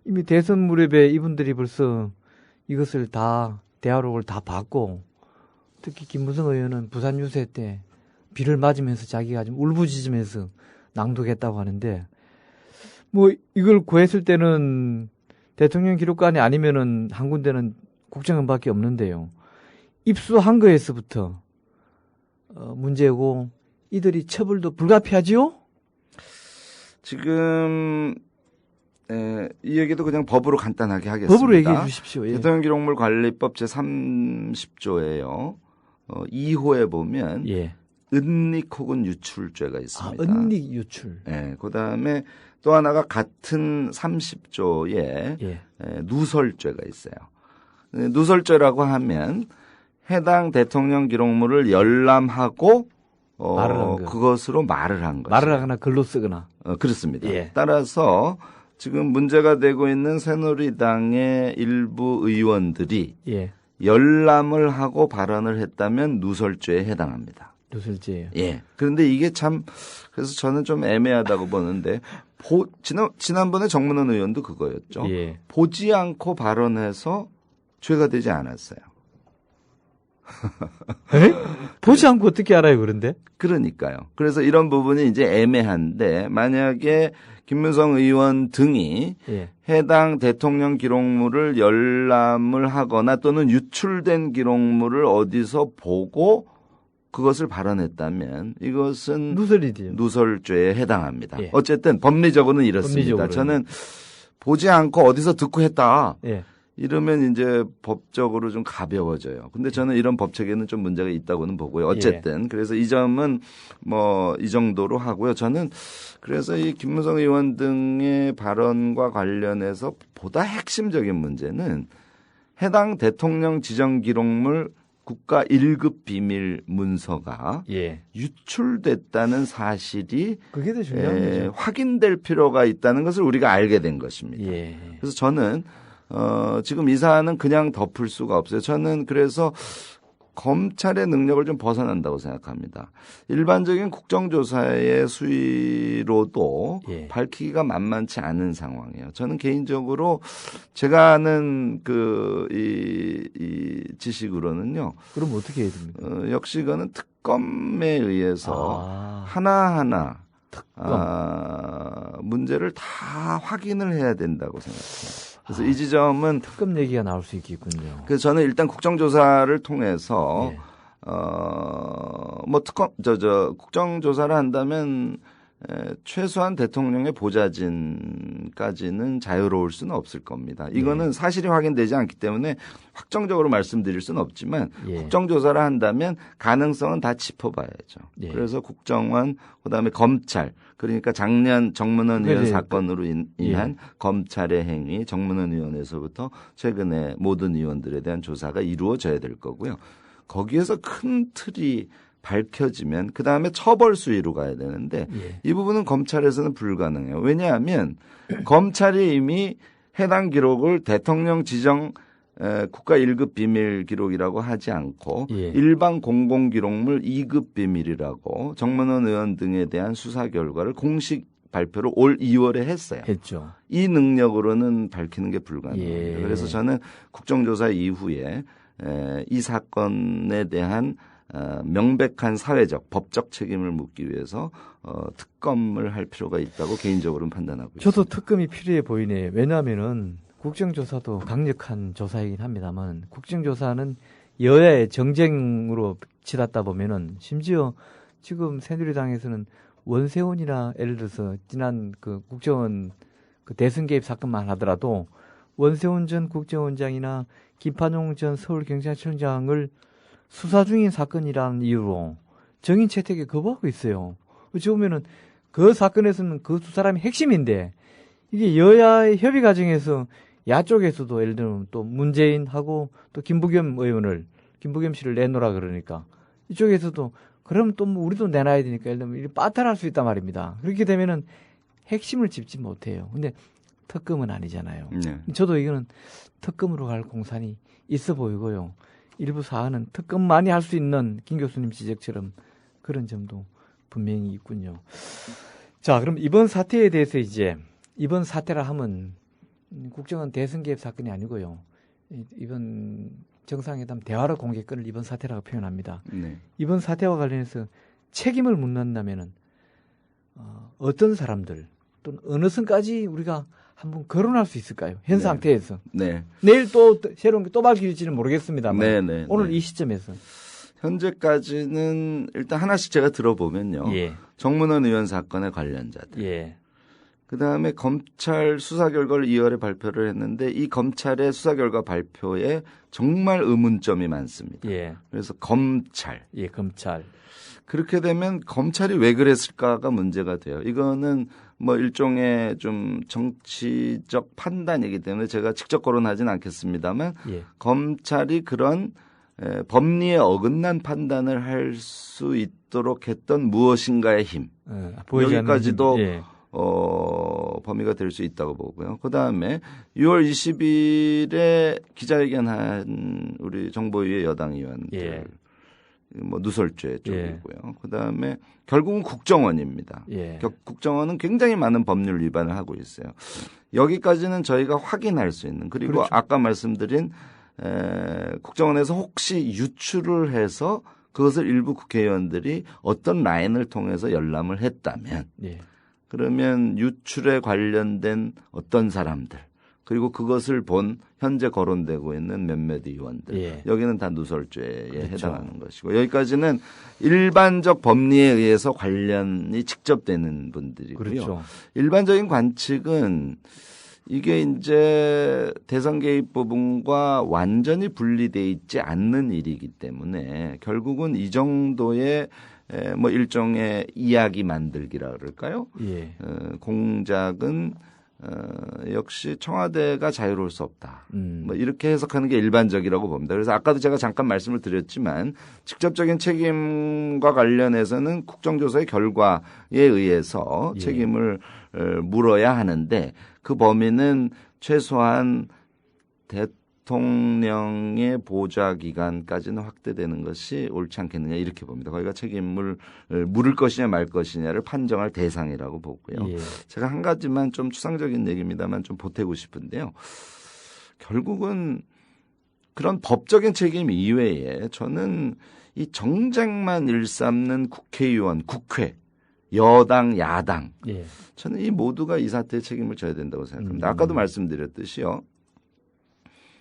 이미 대선 무렵에 이분들이 벌써 이것을 다 대화록을 다 받고 특히 김무성 의원은 부산 유세 때 비를 맞으면서 자기가 좀 울부짖으면서 낭독했다고 하는데 이걸 구했을 때는 대통령 기록관이 아니면은 한 군데는 국정원밖에 없는데요. 입수한 거에서부터 문제고 이들이 처벌도 불가피하지요? 지금 이 얘기도 그냥 법으로 간단하게 하겠습니다. 법으로 얘기해 주십시오. 예. 대통령 기록물 관리법 제30조예요. 2호에 보면 은닉 혹은 유출죄가 있습니다. 은닉 유출. 그다음에 또 하나가 같은 30조에 누설죄가 있어요. 누설죄라고 하면 해당 대통령 기록물을 열람하고 그것으로 말을 한 거죠. 말을 하거나 글로 쓰거나. 그렇습니다. 따라서 지금 문제가 되고 있는 새누리당의 일부 의원들이 열람을 하고 발언을 했다면 누설죄에 해당합니다. 누설죄요. 그런데 이게 참 그래서 저는 좀 애매하다고 보는데 지난번에 정문원 의원도 그거였죠. 보지 않고 발언해서 죄가 되지 않았어요. 보지 않고 어떻게 알아요, 그런데? 그러니까요. 그래서 이런 부분이 이제 애매한데 만약에 김무성 의원 등이 해당 대통령 기록물을 열람을 하거나 또는 유출된 기록물을 어디서 보고 그것을 발언했다면 이것은 누설죄에 해당합니다. 어쨌든 법리적으로는 이렇습니다. 저는 보지 않고 어디서 듣고 했다. 이러면 이제 법적으로 좀 가벼워져요. 근데 저는 이런 법 체계는 좀 문제가 있다고는 보고요. 어쨌든 그래서 이 점은 이 정도로 하고요. 저는 그래서 이 김무성 의원 등의 발언과 관련해서 보다 핵심적인 문제는 해당 대통령 지정 기록물 국가 1급 비밀 문서가 유출됐다는 사실이 그게 더 중요한 거죠. 확인될 필요가 있다는 것을 우리가 알게 된 것입니다. 그래서 저는 지금 이 사안은 그냥 덮을 수가 없어요. 저는 그래서 검찰의 능력을 좀 벗어난다고 생각합니다. 일반적인 국정조사의 수위로도 밝히기가 만만치 않은 상황이에요. 저는 개인적으로 제가 아는 이 지식으로는요. 그럼 어떻게 해야 됩니까? 역시 그거는 특검에 의해서 하나하나 문제를 다 확인을 해야 된다고 생각합니다. 그래서 이 지점은 특검 얘기가 나올 수 있겠군요. 그래서 저는 일단 국정조사를 통해서 국정조사를 한다면 최소한 대통령의 보좌진까지는 자유로울 수는 없을 겁니다. 이거는 사실이 확인되지 않기 때문에 확정적으로 말씀드릴 수는 없지만 국정조사를 한다면 가능성은 다 짚어봐야죠. 그래서 국정원, 그다음에 검찰, 그러니까 작년 정문원 의원 사건으로 인한 검찰의 행위, 정문원 의원에서부터 최근에 모든 의원들에 대한 조사가 이루어져야 될 거고요. 거기에서 큰 틀이 밝혀지면 그다음에 처벌 수위로 가야 되는데 이 부분은 검찰에서는 불가능해요. 왜냐하면 검찰이 이미 해당 기록을 대통령 지정 국가 1급 비밀 기록이라고 하지 않고 예. 일반 공공기록물 2급 비밀이라고 정문원 의원 등에 대한 수사 결과를 공식 발표를 올 2월에 했어요. 했죠. 이 능력으로는 밝히는 게 불가능합니다. 예. 그래서 저는 국정조사 이후에 이 사건에 대한 명백한 사회적, 법적 책임을 묻기 위해서 특검을 할 필요가 있다고 개인적으로는 판단하고 있습니다. 저도 특검이 필요해 보이네요. 왜냐하면은 국정조사도 강력한 조사이긴 합니다만 국정조사는 여야의 정쟁으로 치닫다 보면은 심지어 지금 새누리당에서는 원세훈이나 예를 들어서 지난 그 국정원 그 대선 개입 사건만 하더라도 원세훈 전 국정원장이나 김판용 전 서울경찰청장을 수사 중인 사건이라는 이유로 정인 채택에 거부하고 있어요. 어찌 보면은 그 사건에서는 그 두 사람이 핵심인데 이게 여야의 협의 과정에서 야 쪽에서도 예를 들면 또 문재인하고 또 김부겸 씨를 내놓으라 그러니까 이쪽에서도 그러면 또 뭐 우리도 내놔야 되니까 예를 들면 이렇게 빠탈할 수 있단 말입니다. 그렇게 되면은 핵심을 짚지 못해요. 근데 특검은 아니잖아요. 네. 저도 이거는 특검으로 갈 공산이 있어 보이고요. 일부 사안은 특검만이 할 수 있는 김 교수님 지적처럼 그런 점도 분명히 있군요. 자, 그럼 이번 사태에 대해서 이제 이번 사태라 하면 국정원 대선 개입 사건이 아니고요. 이번 정상회담 대화로 공개권을 이번 사태라고 표현합니다. 네. 이번 사태와 관련해서 책임을 묻는다면은 어떤 사람들 또는 어느 선까지 우리가 한번 거론할 수 있을까요? 현 네. 상태에서. 네. 내일 또 새로운 게 또 밝힐지는 모르겠습니다만 네. 오늘 이 시점에서. 현재까지는 일단 하나씩 제가 들어보면요. 예. 정문원 의원 사건의 관련자들. 예. 그다음에 검찰 수사 결과를 2월에 발표를 했는데 이 검찰의 수사 결과 발표에 정말 의문점이 많습니다. 예. 그래서 검찰. 예, 검찰. 그렇게 되면 검찰이 왜 그랬을까가 문제가 돼요. 이거는 뭐 일종의 좀 정치적 판단이기 때문에 제가 직접 거론하진 않겠습니다만 예. 검찰이 그런 법리에 어긋난 판단을 할 수 있도록 했던 무엇인가의 힘. 보이지 않는 여기까지도 힘. 예. 범위가 될 수 있다고 보고요. 그다음에 6월 20일에 기자회견한 우리 정보위의 여당 의원들. 예. 뭐 누설죄 쪽이고요. 그다음에 결국은 국정원입니다. 예. 국정원은 굉장히 많은 법률 위반을 하고 있어요. 여기까지는 저희가 확인할 수 있는 그리고 그렇죠. 아까 말씀드린 국정원에서 혹시 유출을 해서 그것을 일부 국회의원들이 어떤 라인을 통해서 열람을 했다면 예. 그러면 유출에 관련된 어떤 사람들 그리고 그것을 본 현재 거론되고 있는 몇몇 의원들 예. 여기는 다 누설죄에 그렇죠. 해당하는 것이고 여기까지는 일반적 법리에 의해서 관련이 직접 되는 분들이고요. 그렇죠. 일반적인 관측은 이게 이제 대선 개입 부분과 완전히 분리돼 있지 않는 일이기 때문에 결국은 이 정도의 뭐 일종의 이야기 만들기라 그럴까요? 예. 공작은 역시 청와대가 자유로울 수 없다. 음. 뭐 이렇게 해석하는 게 일반적이라고 봅니다. 그래서 아까도 제가 잠깐 말씀을 드렸지만 직접적인 책임과 관련해서는 국정조사의 결과에 의해서 예. 책임을 물어야 하는데 그 범위는 최소한 대통령의 보좌 기간까지는 확대되는 것이 옳지 않겠느냐 이렇게 봅니다. 거기가 책임을 물을 것이냐 말 것이냐를 판정할 대상이라고 보고요. 예. 제가 한 가지만 좀 추상적인 얘기입니다만 좀 보태고 싶은데요. 결국은 그런 법적인 책임 이외에 저는 이 정쟁만 일삼는 국회의원, 국회, 여당, 야당 예. 저는 이 모두가 이 사태의 책임을 져야 된다고 생각합니다. 아까도 말씀드렸듯이요.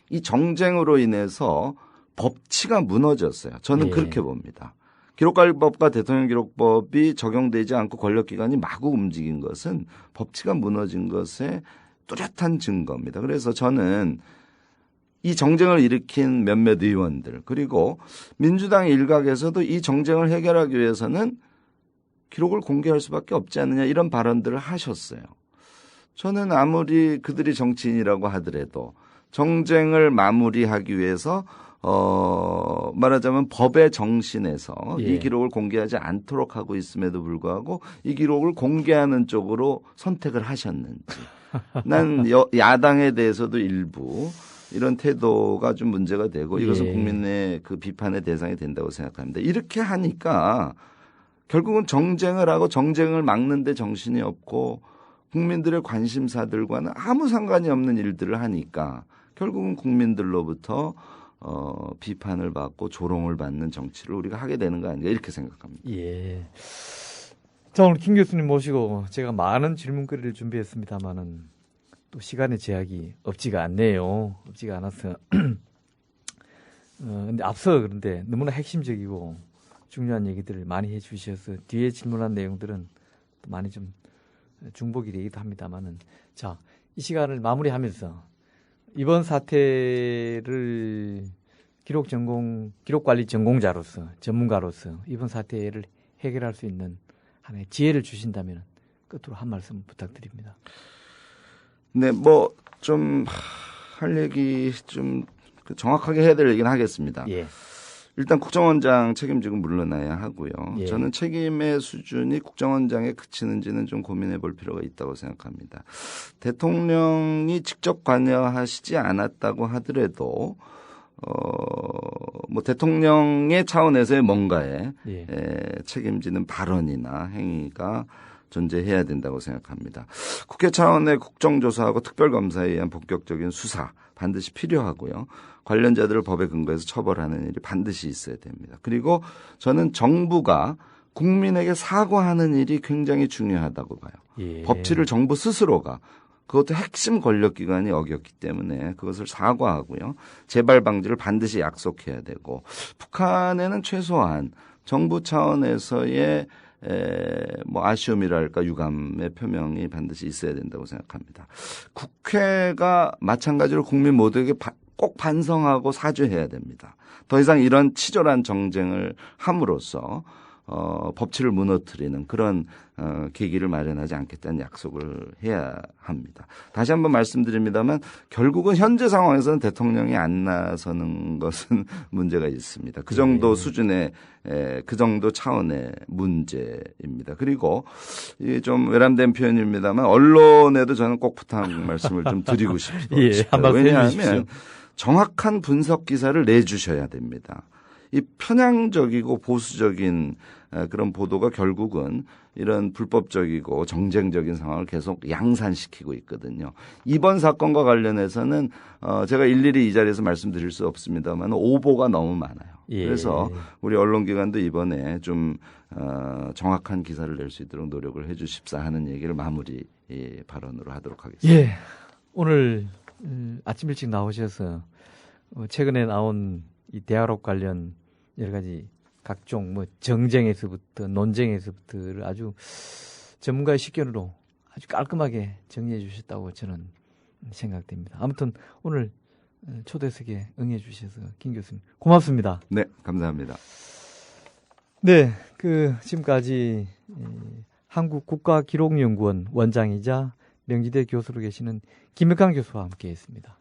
이 정쟁으로 인해서 법치가 무너졌어요. 저는 예. 그렇게 봅니다. 기록관리법과 대통령기록법이 적용되지 않고 권력기관이 마구 움직인 것은 법치가 무너진 것의 뚜렷한 증거입니다. 그래서 저는 이 정쟁을 일으킨 몇몇 의원들 그리고 민주당 일각에서도 이 정쟁을 해결하기 위해서는 기록을 공개할 수밖에 없지 않느냐 이런 발언들을 하셨어요. 저는 아무리 그들이 정치인이라고 하더라도 정쟁을 마무리하기 위해서 말하자면 법의 정신에서 예. 이 기록을 공개하지 않도록 하고 있음에도 불구하고 이 기록을 공개하는 쪽으로 선택을 하셨는지 난 야당에 대해서도 일부 이런 태도가 좀 문제가 되고 이것은 예. 국민의 그 비판의 대상이 된다고 생각합니다. 이렇게 하니까 결국은 정쟁을 하고 정쟁을 막는데 정신이 없고 국민들의 관심사들과는 아무 상관이 없는 일들을 하니까 결국은 국민들로부터 비판을 받고 조롱을 받는 정치를 우리가 하게 되는 거 아닌가 이렇게 생각합니다. 예. 자, 오늘 김 교수님 모시고 제가 많은 질문거리를 준비했습니다만은 또 시간의 제약이 없지가 않네요. 없지가 않아서. 근데 앞서 그런데 너무나 핵심적이고 중요한 얘기들을 많이 해주셔서 뒤에 질문한 내용들은 또 많이 좀 중복이 되기도 합니다만은 자, 이 시간을 마무리하면서 이번 사태를 기록관리 전공자로서 전문가로서 이번 사태를 해결할 수 있는 하나의 지혜를 주신다면 끝으로 한 말씀 부탁드립니다. 네, 뭐 좀 할 얘기 좀 정확하게 해야 될 얘기는 하겠습니다. 예. 일단 국정원장 책임지고 물러나야 하고요. 예. 저는 책임의 수준이 국정원장에 그치는지는 좀 고민해 볼 필요가 있다고 생각합니다. 대통령이 직접 관여하시지 않았다고 하더라도 뭐 대통령의 차원에서의 뭔가에 예. 책임지는 발언이나 행위가 존재해야 된다고 생각합니다. 국회 차원의 국정조사하고 특별검사에 의한 본격적인 수사 반드시 필요하고요. 관련자들을 법에 근거해서 처벌하는 일이 반드시 있어야 됩니다. 그리고 저는 정부가 국민에게 사과하는 일이 굉장히 중요하다고 봐요. 예. 법치를 정부 스스로가 그것도 핵심 권력기관이 어겼기 때문에 그것을 사과하고요. 재발 방지를 반드시 약속해야 되고 북한에는 최소한 정부 차원에서의 뭐 아쉬움이랄까 유감의 표명이 반드시 있어야 된다고 생각합니다. 국회가 마찬가지로 국민 모두에게 꼭 반성하고 사죄해야 됩니다. 더 이상 이런 치졸한 정쟁을 함으로써 법치를 무너뜨리는 그런 계기를 마련하지 않겠다는 약속을 해야 합니다. 다시 한번 말씀드립니다만 결국은 현재 상황에서는 대통령이 안 나서는 것은 문제가 있습니다. 그 정도 수준의 그 정도 차원의 문제입니다. 그리고 좀 외람된 표현입니다만 언론에도 저는 꼭 부탁 말씀을 좀 드리고 싶어요. 예, 한 말씀 해주십시오. 왜냐하면 정확한 분석 기사를 내주셔야 됩니다. 이 편향적이고 보수적인 그런 보도가 결국은 이런 불법적이고 정쟁적인 상황을 계속 양산시키고 있거든요. 이번 사건과 관련해서는 제가 일일이 이 자리에서 말씀드릴 수 없습니다만 오보가 너무 많아요. 예. 그래서 우리 언론기관도 이번에 좀 정확한 기사를 낼 수 있도록 노력을 해 주십사 하는 얘기를 마무리 발언으로 하도록 하겠습니다. 예. 오늘 아침 일찍 나오셔서 최근에 나온 이 대화록 관련 여러 가지 각종 뭐 정쟁에서부터 논쟁에서부터를 아주 전문가의 식견으로 아주 깔끔하게 정리해 주셨다고 저는 생각됩니다. 아무튼 오늘 초대석에 응해 주셔서 김 교수님 고맙습니다. 네, 감사합니다. 네, 지금까지 한국국가기록연구원 원장이자 명지대 교수로 계시는 김혁강 교수와 함께했습니다.